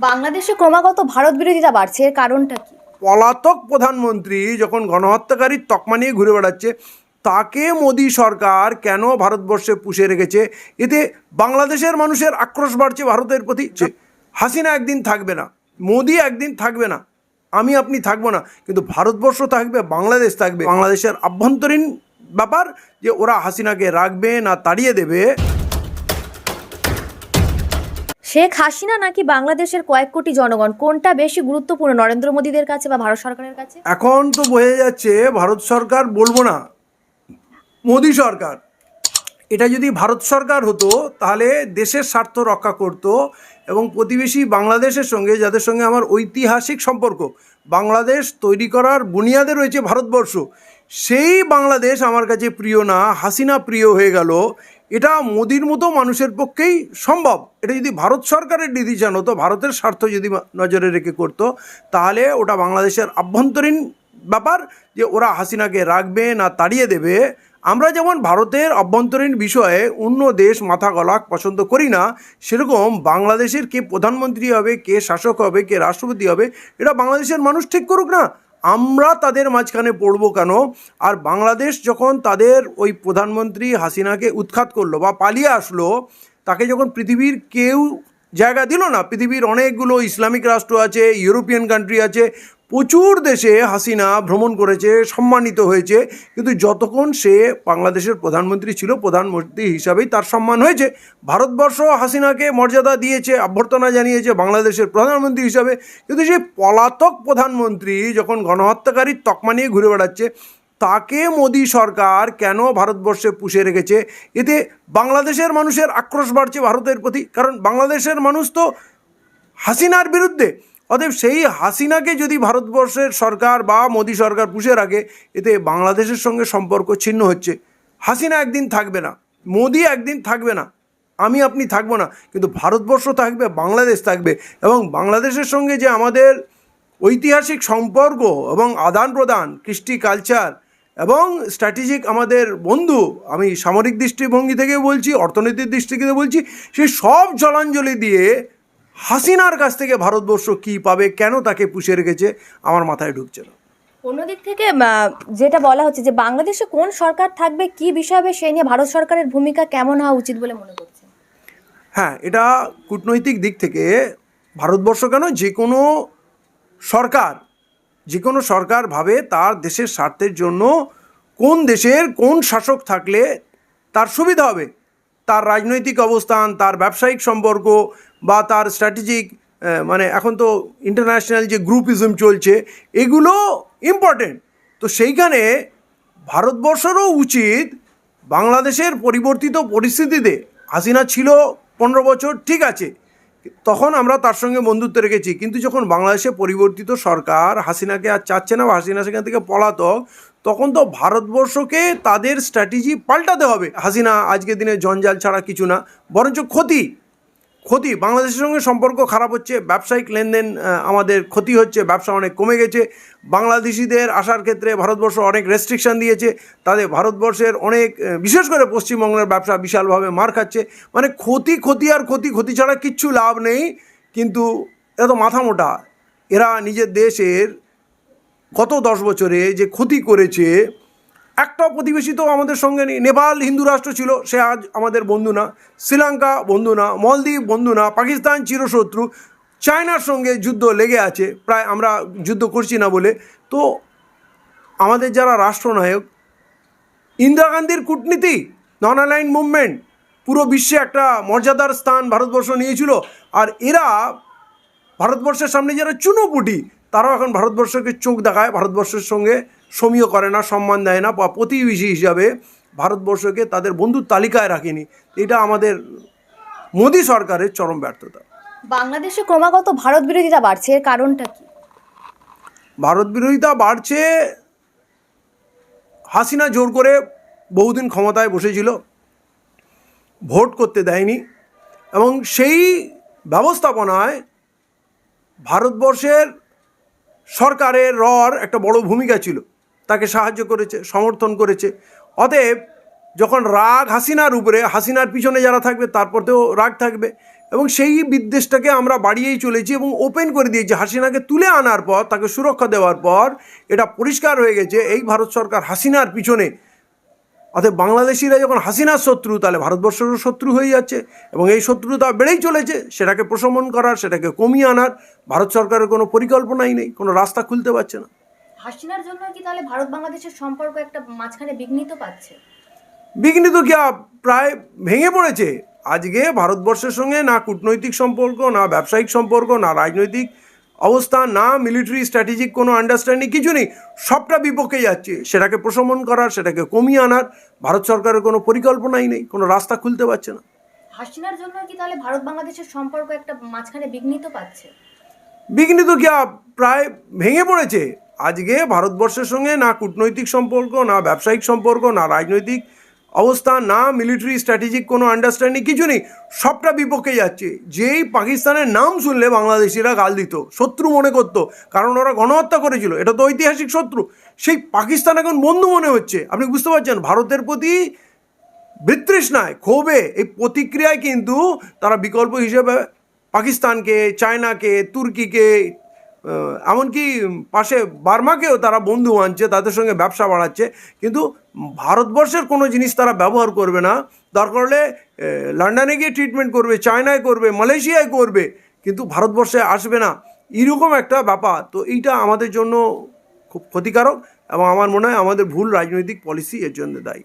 বাংলাদেশে ক্রমাগত ভারত বিরোধিতা বাড়ছে, এর কারণটা কি? পলাতক প্রধানমন্ত্রী যখন গণহত্যাকারীর তকমা নিয়ে ঘুরে বেড়াচ্ছে, তাকে মোদী সরকার কেন ভারতবর্ষে পুষে রেখেছে? এতে বাংলাদেশের মানুষের আক্রোশ বাড়ছে ভারতের প্রতি। হাসিনা একদিন থাকবে না, মোদী একদিন থাকবে না, আমি আপনি থাকবো না, কিন্তু ভারতবর্ষ থাকবে, বাংলাদেশ থাকবে। বাংলাদেশের আভ্যন্তরীণ ব্যাপার যে ওরা হাসিনাকে রাখবে না তাড়িয়ে দেবে। শেখ হাসিনা নাকি বাংলাদেশের কয়েক কোটি জনগণ, কোনটা বেশি গুরুত্বপূর্ণ নরেন্দ্র মোদীদের কাছে বা ভারত সরকারের কাছে? এখন তো বোঝা যাচ্ছে ভারত সরকার বলবো না, মোদী সরকার। এটা যদি ভারত সরকার হতো তাহলে দেশের স্বার্থ রক্ষা করত এবং প্রতিবেশী বাংলাদেশের সঙ্গে, যাদের সঙ্গে আমার ঐতিহাসিক সম্পর্ক, বাংলাদেশ তৈরি করার বুনিয়াদে রয়েছে ভারতবর্ষ, সেই বাংলাদেশ আমার কাছে প্রিয় না, হাসিনা প্রিয় হয়ে গেল। এটা মোদির মতো মানুষের পক্ষেই সম্ভব। এটা যদি ভারত সরকারের ডিসিশন হতো, ভারতের স্বার্থ যদি নজরে রেখে করতো, তাহলে ওটা বাংলাদেশের আভ্যন্তরীণ ব্যাপার যে ওরা হাসিনাকে রাখবে না তাড়িয়ে দেবে। আমরা যেমন ভারতের অভ্যন্তরীণ বিষয়ে অন্য দেশ মাথা গলা পছন্দ করি না, সেরকম বাংলাদেশের কে প্রধানমন্ত্রী হবে, কে শাসক হবে, কে রাষ্ট্রপতি হবে, এটা বাংলাদেশের মানুষ ঠিক করুক না, আমরা তাদের মাঝখানে পড়বো কেন? আর বাংলাদেশ যখন তাদের ওই প্রধানমন্ত্রী হাসিনাকে উৎখাত করলো বা পালিয়ে আসলো, তাকে যখন পৃথিবীর কেউ জায়গা দিল না, পৃথিবীর অনেকগুলো ইসলামিক রাষ্ট্র আছে, ইউরোপিয়ান কান্ট্রি আছে, প্রচুর দেশে হাসিনা ভ্রমণ করেছে, সম্মানিত হয়েছে, কিন্তু যতক্ষণ সে বাংলাদেশের প্রধানমন্ত্রী ছিল, প্রধানমন্ত্রী হিসাবেই তার সম্মান হয়েছে। ভারতবর্ষ হাসিনাকে মর্যাদা দিয়েছে, অভ্যর্থনা জানিয়েছে বাংলাদেশের প্রধানমন্ত্রী হিসাবে, কিন্তু সেই পলাতক প্রধানমন্ত্রী যখন গণহত্যাকারীর তকমা নিয়ে ঘুরে বেড়াচ্ছে, তাকে মোদী সরকার কেন ভারতবর্ষে পুষে রেখেছে? এতে বাংলাদেশের মানুষের আক্রোশ বাড়ছে ভারতের প্রতি, কারণ বাংলাদেশের মানুষ তো হাসিনার বিরুদ্ধে। অতএব সেই হাসিনাকে যদি ভারতবর্ষের সরকার বা মোদী সরকার পুষে রাখে, এতে বাংলাদেশের সঙ্গে সম্পর্ক ছিন্ন হচ্ছে। হাসিনা একদিন থাকবে না, মোদী একদিন থাকবে না, আমি আপনি থাকবো না, কিন্তু ভারতবর্ষ থাকবে, বাংলাদেশ থাকবে। এবং বাংলাদেশের সঙ্গে যে আমাদের ঐতিহাসিক সম্পর্ক এবং আদান প্রদান, কৃষ্টি কালচার এবং স্ট্র্যাটেজিক আমাদের বন্ধু, আমি সামরিক দৃষ্টিভঙ্গি থেকে বলছি, অর্থনীতির দৃষ্টি থেকে বলছি, সেই সব জলাঞ্জলি দিয়ে হাসিনার কাছ থেকে ভারতবর্ষ কী পাবে, কেন তাকে পুষে রেখেছে, আমার মাথায় ঢুকছে না। অন্যদিক থেকে যেটা বলা হচ্ছে যে বাংলাদেশে কোন সরকার থাকবে, কি বিষয় হবে, সেই নিয়ে ভারত সরকারের ভূমিকা কেমন হওয়া উচিত বলে মনে করছেন? হ্যাঁ, এটা কূটনৈতিক দিক থেকে ভারতবর্ষ কেন, যে কোনো সরকার ভাবে তার দেশের স্বার্থের জন্য কোন দেশের কোন শাসক থাকলে তার সুবিধা হবে, তার রাজনৈতিক অবস্থান, তার ব্যবসায়িক সম্পর্ক বা তার স্ট্র্যাটেজিক, মানে এখন তো ইন্টারন্যাশনাল যে গ্রুপিজম চলছে, এগুলো ইম্পর্টেন্ট। তো সেইখানে ভারতবর্ষেরও উচিত বাংলাদেশের পরিবর্তিত পরিস্থিতিতে, হাসিনা ছিল 15 বছর, ঠিক আছে, তখন আমরা তার সঙ্গে বন্ধুত্ব রেখেছি, কিন্তু যখন বাংলাদেশে পরিবর্তিত সরকার হাসিনাকে আর চাচ্ছে না বা হাসিনা সেখান থেকে পলাতক, তখন তো ভারতবর্ষকে তাদের স্ট্র্যাটেজি পাল্টাতে হবে। হাসিনা আজকের দিনে জঞ্জাল ছাড়া কিছু না, বরঞ্চ ক্ষতি। বাংলাদেশের সঙ্গে সম্পর্ক খারাপ হচ্ছে, ব্যবসায়িক লেনদেন আমাদের ক্ষতি হচ্ছে, ব্যবসা অনেক কমে গেছে, বাংলাদেশিদের আসার ক্ষেত্রে ভারতবর্ষ অনেক রেস্ট্রিকশান দিয়েছে, তাদের ভারতবর্ষের অনেক, বিশেষ করে পশ্চিমবঙ্গের ব্যবসা বিশালভাবে মার খাচ্ছে। মানে ক্ষতি ছাড়া কিচ্ছু লাভ নেই। কিন্তু এরা তো মাথা মোটা, এরা নিজের দেশের গত 10 বছরে যে ক্ষতি করেছে, একটা প্রতিবেশী তো আমাদের সঙ্গে নেই। নেপাল হিন্দু রাষ্ট্র ছিল, সে আজ আমাদের বন্ধু না, শ্রীলঙ্কা বন্ধু না, মলদ্বীপ বন্ধু না, পাকিস্তান চিরশত্রু, চায়নার সঙ্গে যুদ্ধ লেগে আছে, প্রায় আমরা যুদ্ধ করছি না বলে। তো আমাদের যারা রাষ্ট্রনায়ক, ইন্দিরা গান্ধীর কূটনীতি, নন অ্যালাইন্ড মুভমেন্ট, পুরো বিশ্বে একটা মর্যাদার স্থান ভারতবর্ষ নিয়েছিল। আর এরা ভারতবর্ষের সামনে যারা চুনোপুটি, তারাও এখন ভারতবর্ষকে চোখ দেখায়, ভারতবর্ষের সঙ্গে সমীহ করে না, সম্মান দেয় না, বা প্রতিবেশী হিসাবে ভারতবর্ষকে তাদের বন্ধুর তালিকায় রাখেনি। এটা আমাদের মোদী সরকারের চরম ব্যর্থতা। বাংলাদেশে ক্রমাগত ভারত বিরোধিতা বাড়ছে, এর কারণটা কি? ভারত বিরোধিতা বাড়ছে, হাসিনা জোর করে বহুদিন ক্ষমতায় বসেছিল, ভোট করতে দেয়নি, এবং সেই ব্যবস্থাপনায় ভারতবর্ষের সরকারের একটা বড় ভূমিকা ছিল, তাকে সাহায্য করেছে, সমর্থন করেছে। অতএব যখন রাগ হাসিনার উপরে, হাসিনার পিছনে যারা থাকবে তারপরেও রাগ থাকবে, এবং সেই বিদ্বেষটাকে আমরা বাড়িয়েই চলেছি এবং ওপেন করে দিয়েছি। হাসিনাকে তুলে আনার পর, তাকে সুরক্ষা দেওয়ার পর এটা পরিষ্কার হয়ে গেছে এই ভারত সরকার হাসিনার পিছনে। অর্থাৎ বাংলাদেশিরা যখন হাসিনার শত্রু, তাহলে ভারতবর্ষেরও শত্রু হয়ে যাচ্ছে এবং এই শত্রুতা বেড়েই চলেছে। সেটাকে প্রশমন করার, সেটাকে কমিয়ে আনার ভারত সরকারের কোনো পরিকল্পনাই নেই, কোনো রাস্তা খুলতে পারছে না। হাসিনার জন্য কি তাহলে ভারত বাংলাদেশের সম্পর্ক একটা মাঝখানে বিঘ্নিত পাচ্ছে? বিঘ্নিত কি, প্রায় ভেঙে পড়েছে। আজকে ভারতবর্ষের সঙ্গে না কূটনৈতিক সম্পর্ক, না ব্যবসায়িক সম্পর্ক, না রাজনৈতিক অবস্থান, না মিলিটারি স্ট্র্যাটেজিক কোনো আন্ডারস্ট্যান্ডিং, কিছু নেই। সবটা বিপক্ষে যাচ্ছে। সেটাকে প্রশমন করার, সেটাকে কমিয়ে আনার ভারত সরকারের কোনো পরিকল্পনাই নেই, কোনো রাস্তা খুলতে পারছে না। হাসিনার জন্য কি তাহলে ভারত বাংলাদেশের সম্পর্ক একটা মাঝখানে বিঘ্নিত পাচ্ছে? বিঘ্নিত কি, প্রায় ভেঙে পড়েছে। আজকে ভারতবর্ষের সঙ্গে না কূটনৈতিক সম্পর্ক, না ব্যবসায়িক সম্পর্ক, না রাজনৈতিক অবস্থান, না মিলিটারি স্ট্র্যাটেজিক কোনো আন্ডারস্ট্যান্ডিং, কিছু নেই। সবটা বিপক্ষে যাচ্ছে। যেই পাকিস্তানের নাম শুনলে বাংলাদেশিরা গাল দিত, শত্রু মনে করতো, কারণ ওরা গণহত্যা করেছিল, এটা তো ঐতিহাসিক শত্রু। সেই পাকিস্তান এখন বন্ধু মনে হচ্ছে। আপনি বুঝতে পারছেন, ভারতের প্রতি বিতৃষ্ণায়, ক্ষোভে, এই প্রতিক্রিয়ায় কিন্তু তারা বিকল্প হিসেবে পাকিস্তানকে, চায়নাকে, তুর্কিকে, এমনকি পাশে বার্মাকেও তারা বন্ধু মানছে, তাদের সঙ্গে ব্যবসা বাড়াচ্ছে। কিন্তু ভারতবর্ষের কোনো জিনিস তারা ব্যবহার করবে না। দরকার হলে লন্ডনে গিয়ে ট্রিটমেন্ট করবে, চায়নায় করবে, মালয়েশিয়ায় করবে, কিন্তু ভারতবর্ষে আসবে না। এরকম একটা ব্যাপার। তো এইটা আমাদের জন্য খুব ক্ষতিকারক এবং আমার মনে হয় আমাদের ভুল রাজনৈতিক পলিসি এর জন্য দায়ী।